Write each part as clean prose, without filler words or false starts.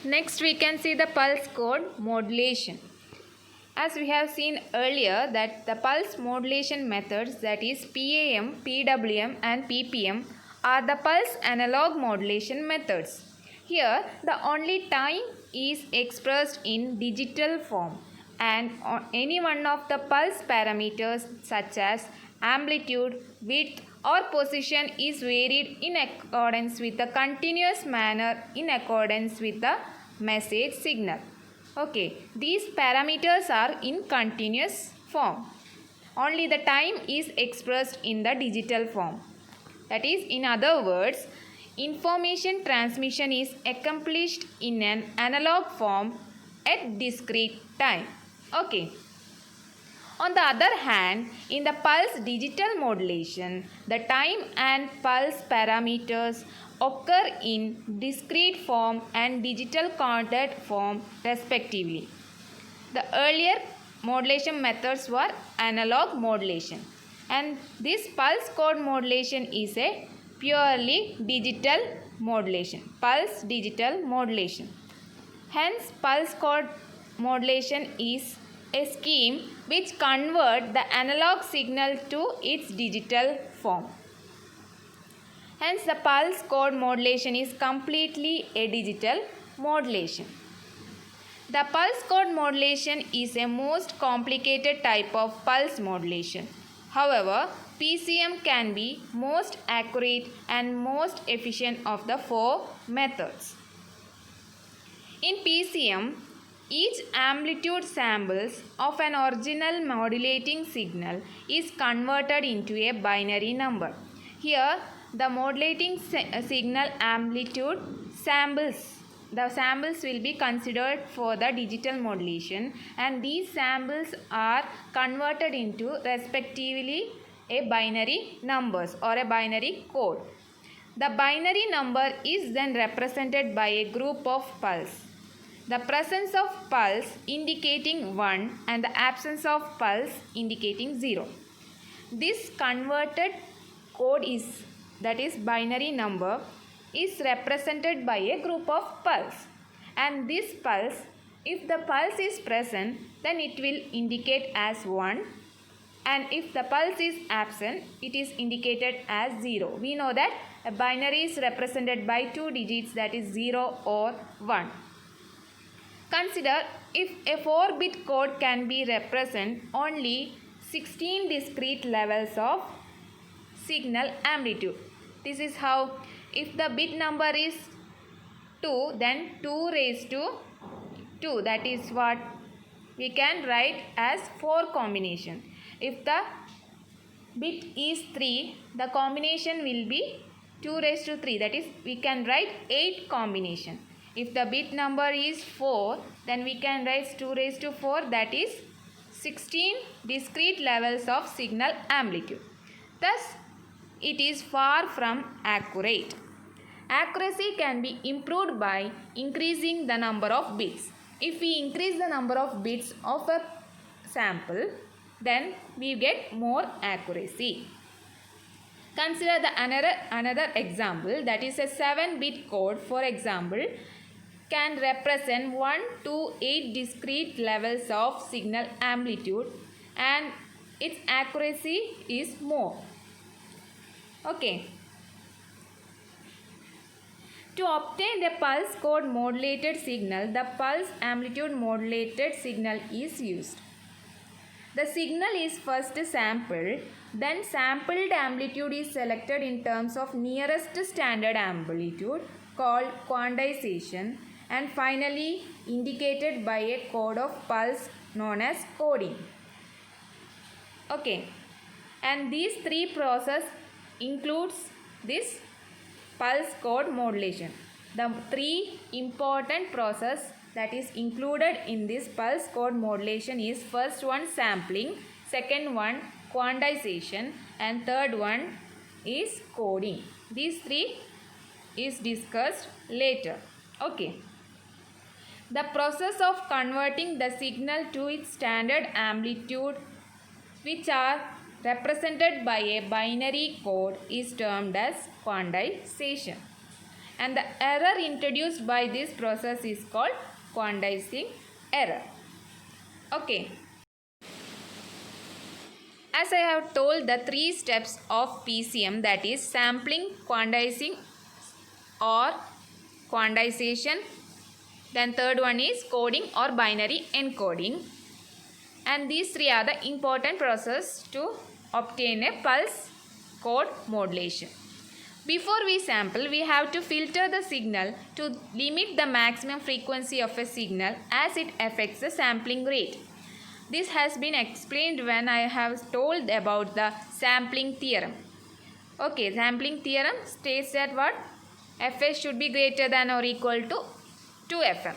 Next we can see the pulse code modulation. As we have seen earlier that the pulse modulation methods, that is PAM, PWM and PPM, are the pulse analog modulation methods. Here the only time is expressed in digital form, and any one of the pulse parameters such as amplitude, width or position is varied in accordance with the continuous manner in accordance with the message signal. Okay, these parameters are in continuous form. Only the time is expressed in the digital form. That is, in other words, information transmission is accomplished in an analog form at discrete time. Okay. On the other hand, in the pulse digital modulation, the time and pulse parameters occur in discrete form and digital coded form respectively. The earlier modulation methods were analog modulation, and this pulse code modulation is a purely digital modulation, pulse digital modulation. Hence, pulse code modulation is a scheme which converts the analog signal to its digital form. Hence, the pulse code modulation is completely a digital modulation. The pulse code modulation is a most complicated type of pulse modulation. However, PCM can be most accurate and most efficient of the four methods. In PCM, each amplitude samples of an original modulating signal is converted into a binary number. Here, the modulating signal amplitude samples. The samples will be considered for the digital modulation, and these samples are converted into respectively a binary numbers or a binary code. The binary number is then represented by a group of pulse. The presence of pulse indicating 1 and the absence of pulse indicating 0. This converted code is, that is binary number, is represented by a group of pulse, and this pulse, if the pulse is present, then it will indicate as 1, and if the pulse is absent, it is indicated as 0. We know that a binary is represented by 2 digits, that is 0 or 1. Consider if a 4-bit code can be represent only 16 discrete levels of signal amplitude. This is how, if the bit number is 2, then 2 raised to 2, that is what we can write as 4 combination. If the bit is 3, the combination will be 2 raised to 3, that is we can write 8 combination. If the bit number is 4, then we can write 2 raised to 4, that is 16 discrete levels of signal amplitude. Thus, it is far from accurate. Accuracy can be improved by increasing the number of bits. If we increase the number of bits of a sample, then we get more accuracy. Consider another example, that is a 7-bit code, for example, can represent 1 to 8 discrete levels of signal amplitude, and its accuracy is more. Okay. To obtain the pulse code modulated signal, the pulse amplitude modulated signal is used. The signal is first sampled, then sampled amplitude is selected in terms of nearest standard amplitude called quantization, and finally indicated by a code of pulse known as coding. Okay, and these three processes includes this pulse code modulation. The three important process that is included in this pulse code modulation is first one sampling, second one quantization, and third one is coding. These three is discussed later. Okay. The process of converting the signal to its standard amplitude, which are represented by a binary code, is termed as quantization. and the error introduced by this process is called quantizing error. Okay. As I have told, the three steps of PCM, that is sampling, quantizing or quantization, then third one is coding or binary encoding, and these three are the important process to obtain a pulse code modulation. Before we sample, we have to filter the signal to limit the maximum frequency of a signal as it affects the sampling rate. This has been explained when I have told about the sampling theorem. Okay, sampling theorem states that what? Fs should be greater than or equal to 2Fm.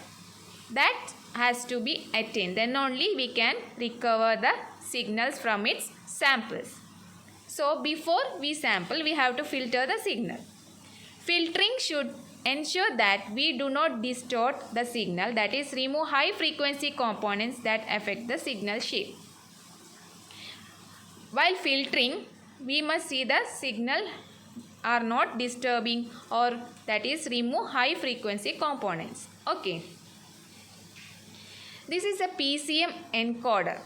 That has to be attained. Then only we can recover the signals from its samples. So before we sample, we have to filter the signal. Filtering should ensure that we do not distort the signal, that is remove high frequency components that affect the signal shape. While filtering, we must see the signal are not disturbing, or that is remove high frequency components. Okay. This is a PCM encoder.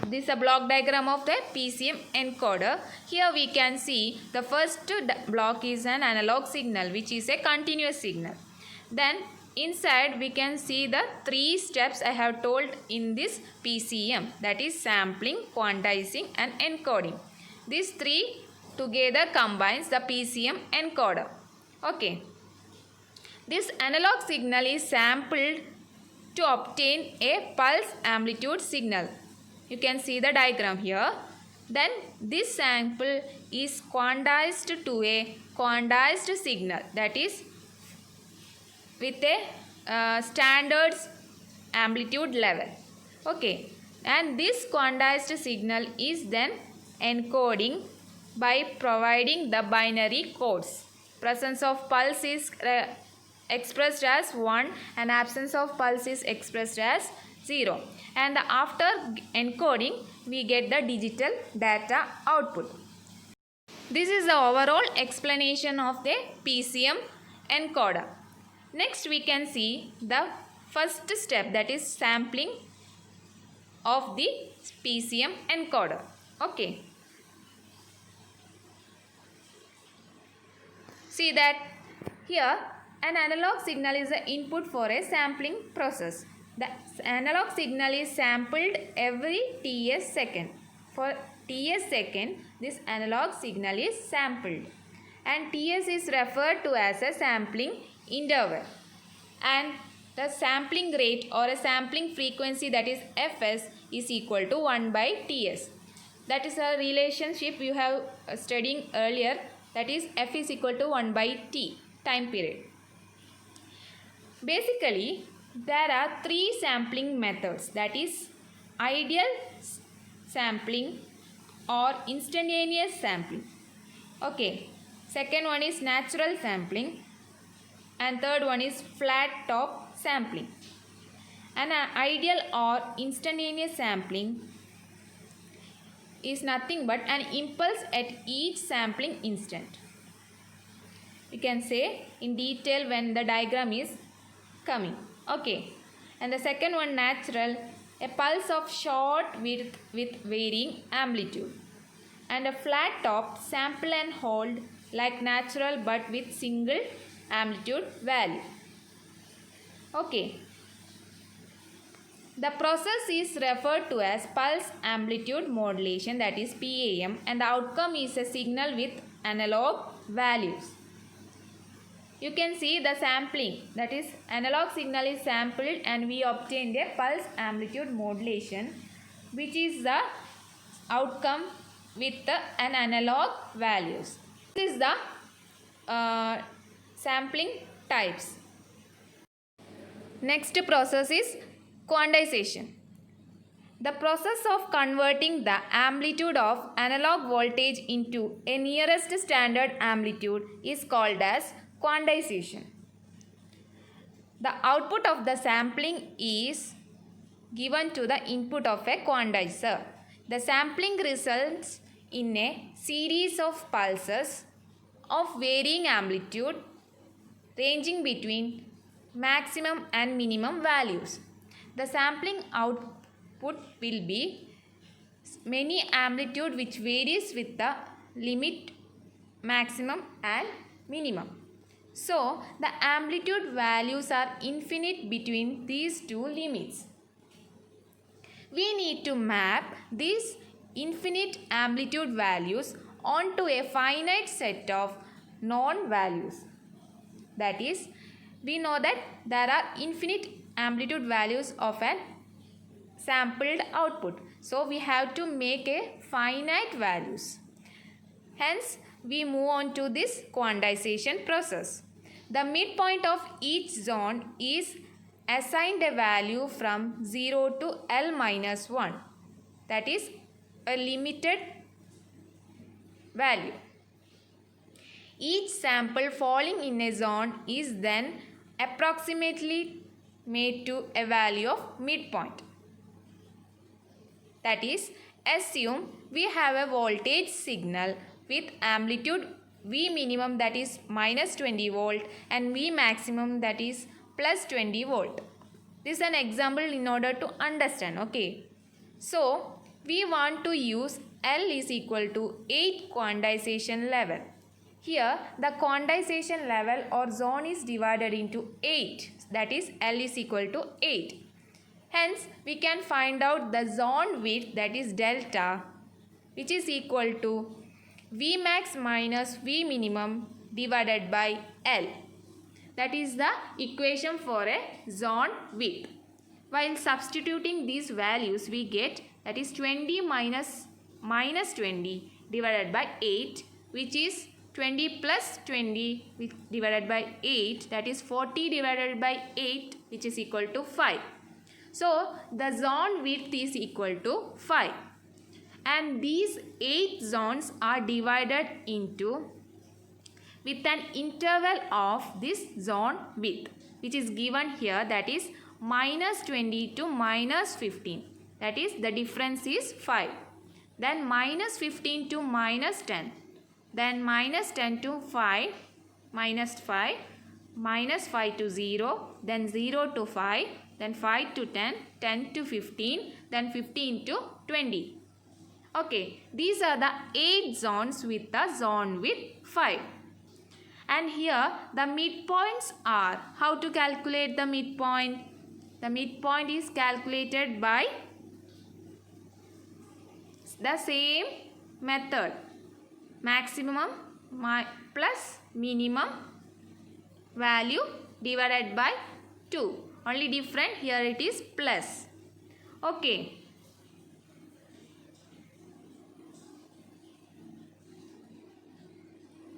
This is a block diagram of the PCM encoder. Here we can see the first block is an analog signal, which is a continuous signal. Then inside we can see the three steps I have told in this PCM, that is sampling, quantizing and encoding. These three together combines the PCM encoder. Okay. This analog signal is sampled to obtain a pulse amplitude signal. You can see the diagram here. Then this sample is quantized to a quantized signal, that is with a standard amplitude level. Okay. And this quantized signal is then encoding by providing the binary codes. Presence of pulse is expressed as 1 and absence of pulse is expressed as 0. And after encoding, we get the digital data output. This is the overall explanation of the PCM encoder. Next we can see the first step, that is sampling of the PCM encoder. Okay. See that here an analog signal is the input for a sampling process. The analog signal is sampled every TS second. For TS second, this analog signal is sampled. And TS is referred to as a sampling interval. And the sampling rate or a sampling frequency, that is Fs, is equal to 1 by Ts. That is a relationship you have studied earlier. That is F is equal to 1 by T time period. Basically, there are three sampling methods, that is ideal sampling or instantaneous sampling. Okay. Second one is natural sampling and third one is flat top sampling. An ideal or instantaneous sampling is nothing but an impulse at each sampling instant. You can say in detail when the diagram is coming. Okay. And the second one, natural, a pulse of short width with varying amplitude. And a flat top, sample and hold like natural but with single amplitude value. Okay. The process is referred to as pulse amplitude modulation, that is PAM, and the outcome is a signal with analog values. You can see the sampling, that is analog signal is sampled and we obtained a pulse amplitude modulation, which is the outcome with an analog values. This is the sampling types. Next process is quantization. The process of converting the amplitude of analog voltage into a nearest standard amplitude is called as quantization. The output of the sampling is given to the input of a quantizer. The sampling results in a series of pulses of varying amplitude ranging between maximum and minimum values. The sampling output will be many amplitude which varies with the limit maximum and minimum. So, the amplitude values are infinite between these two limits. We need to map these infinite amplitude values onto a finite set of known values. That is, we know that there are infinite amplitude values of an sampled output. So, we have to make a finite values. Hence, we move on to this quantization process. The midpoint of each zone is assigned a value from 0 to L minus 1. That is a limited value. Each sample falling in a zone is then approximately made to a value of midpoint. That is, assume we have a voltage signal with amplitude V minimum, that is minus 20 volt, and V maximum, that is plus 20 volt. This is an example in order to understand. Okay. So, we want to use L is equal to 8 quantization level. Here, the quantization level or zone is divided into 8. That is, L is equal to 8. Hence, we can find out the zone width, that is delta, which is equal to V max minus V minimum divided by L. That is the equation for a zone width. While substituting these values, we get, that is 20 minus 20 divided by 8, which is 20 plus 20 divided by 8, that is 40 divided by 8, which is equal to 5. So, the zone width is equal to 5. And these 8 zones are divided into with an interval of this zone width, which is given here, that is minus 20 to minus 15. That is, the difference is 5. Then minus 15 to minus 10. Then minus 10 to 5, minus 5, minus 5 to 0, then 0 to 5, then 5 to 10, 10 to 15, then 15 to 20. Okay, these are the 8 zones with the zone width 5. And here the midpoints are, how to calculate the midpoint? The midpoint is calculated by the same method. Maximum plus minimum value divided by 2. Only different here it is plus. Okay.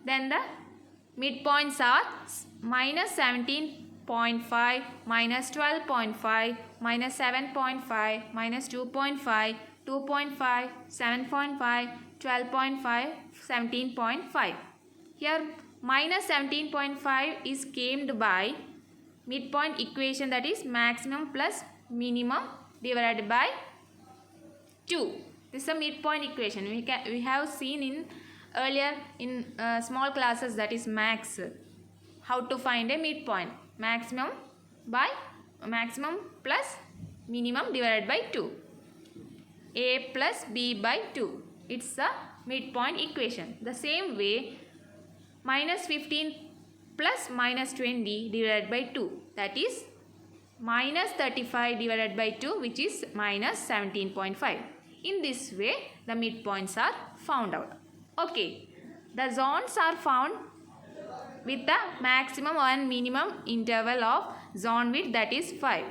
Then the midpoints are minus 17.5, minus 12.5, minus 7.5, minus 2.5, 2.5, 7.5, 12.5, 17.5. Here minus 17.5 is came by midpoint equation, that is maximum plus minimum divided by 2. This is a midpoint equation. We have seen in earlier in small classes, that is max, how to find a midpoint. Maximum plus minimum divided by 2. A plus B by 2. It's a midpoint equation. The same way, minus 15 plus minus 20 divided by 2. That is minus 35 divided by 2, which is minus 17.5. In this way, the midpoints are found out. Okay, the zones are found with the maximum and minimum interval of zone width, that is 5.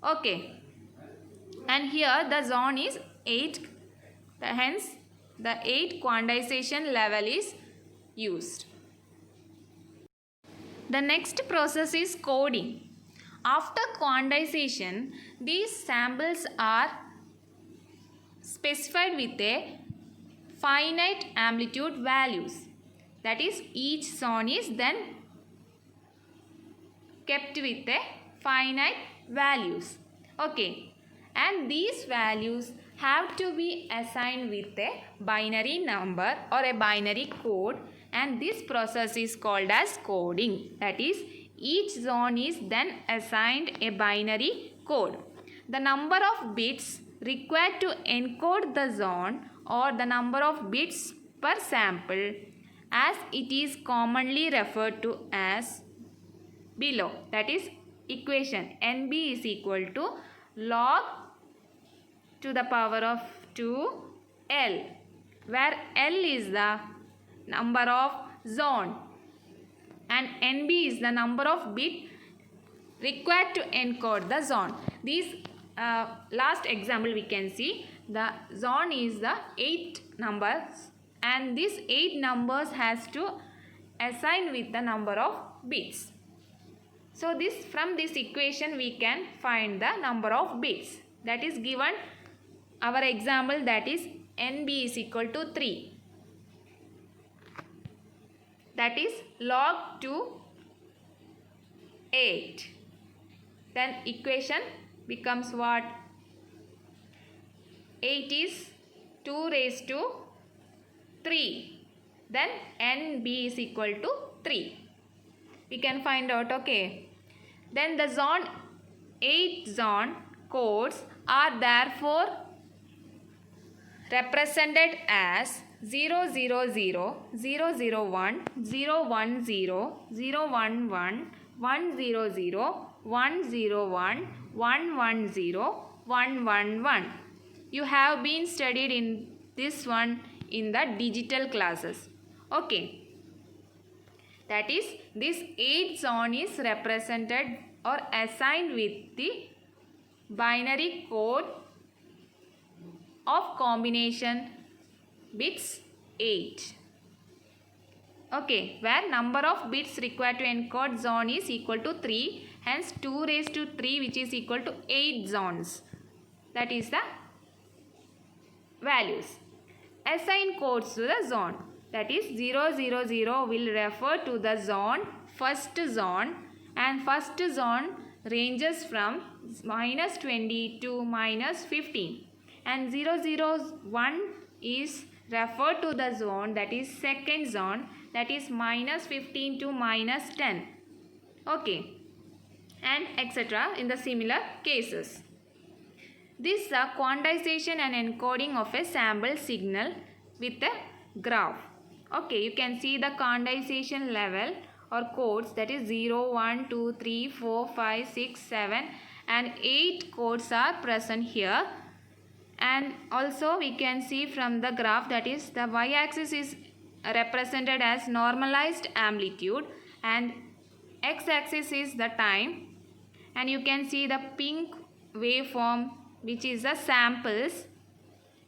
Okay, and here the zone is 8. Hence, the 8 quantization level is used. The next process is coding. After quantization, these samples are specified with a finite amplitude values. That is, each zone is then kept with a finite values. Okay, and these values have to be assigned with a binary number or a binary code and this process is called as coding. That is, each zone is then assigned a binary code. The number of bits required to encode the zone or the number of bits per sample, as it is commonly referred to as below. That is equation NB is equal to log to the power of 2L, where L is the number of zone and NB is the number of bit required to encode the zone. This last example we can see the zone is the 8 numbers and this 8 numbers has to assign with the number of bits. So this from this equation we can find the number of bits. That is given our example, that is NB is equal to 3. That is log to 8. Then equation becomes what? 8 is 2 raised to 3. Then NB is equal to 3. We can find out, okay. Then the zone 8 zone codes are therefore represented as 0, 0, 0, 0, 0, 1, 0, 1, 0, 0, 1, 1, 1, 0, 0, 1, 0, 1, 1, 1, 0, 1, 1, 1. You have been studied in this one in the digital classes. Okay. That is, this 8 zone is represented or assigned with the binary code of combination bits 8. Okay, where number of bits required to encode zone is equal to 3, hence 2 raised to 3 which is equal to 8 zones. That is the values. Assign codes to the zone. That is 0, 0, 0 will refer to the zone, first zone, and first zone ranges from minus 20 to minus 15. And 0, 0, 1 is referred to the zone, that is second zone, that is minus 15 to minus 10. Okay. And etc. in the similar cases. This is a quantization and encoding of a sample signal with a graph. Okay, you can see the quantization level or codes, that is 0, 1, 2, 3, 4, 5, 6, 7 and 8 codes are present here. And also we can see from the graph, that is the y-axis is represented as normalized amplitude and x-axis is the time, and you can see the pink waveform which is the samples,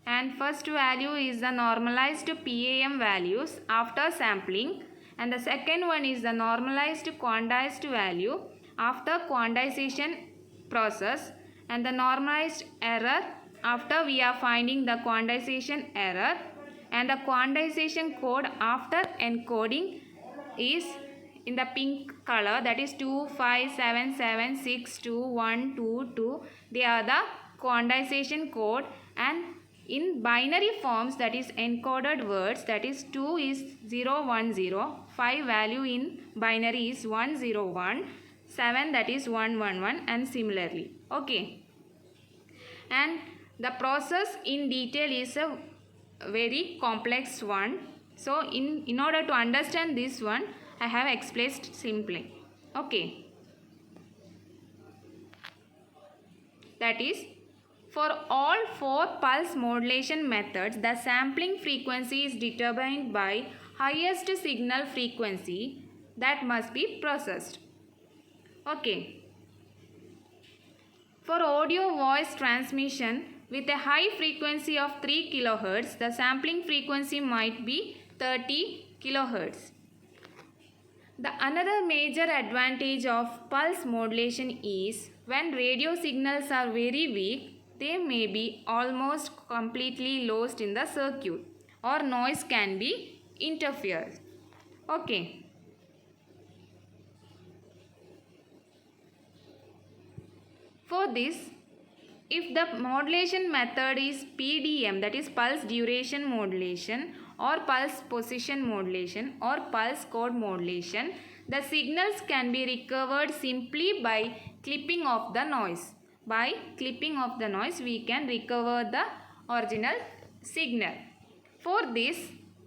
and first value is the normalized PAM values after sampling, and the second one is the normalized quantized value after quantization process, and the normalized error after we are finding the quantization error, and the quantization code after encoding is in the pink color, that is 257762122. They are the quantization code, and in binary forms, that is encoded words, that is 2 is 010, 5 value in binary is 101, 7 that is 111 and similarly. Okay. And the process in detail is a very complex one. So in order to understand this one, I have explained simply. Okay. That is, for all 4 pulse modulation methods, the sampling frequency is determined by highest signal frequency that must be processed. Okay. For audio voice transmission with a high frequency of 3 kHz, the sampling frequency might be 30 kHz. The another major advantage of pulse modulation is when radio signals are very weak, they may be almost completely lost in the circuit or noise can be interfered. Okay. For this, if the modulation method is PDM, that is pulse duration modulation, or pulse position modulation or pulse code modulation, the signals can be recovered simply by clipping of the noise. By clipping of the noise, we can recover the original signal. For this,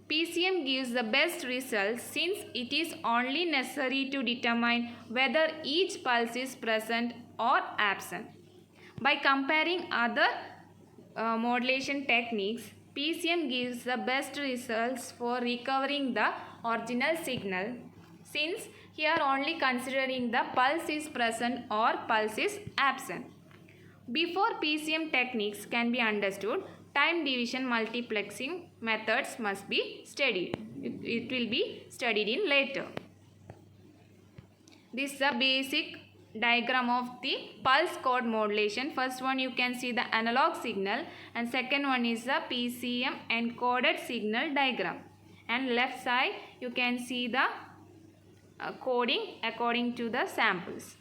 PCM gives the best results since it is only necessary to determine whether each pulse is present or absent. By comparing other modulation techniques, PCM gives the best results for recovering the original signal since here only considering the pulse is present or pulse is absent. Before PCM techniques can be understood, time division multiplexing methods must be studied. It will be studied in later. This is the basic diagram of the pulse code modulation. First one you can see the analog signal and second one is the PCM encoded signal diagram. And left side you can see the coding according to the samples.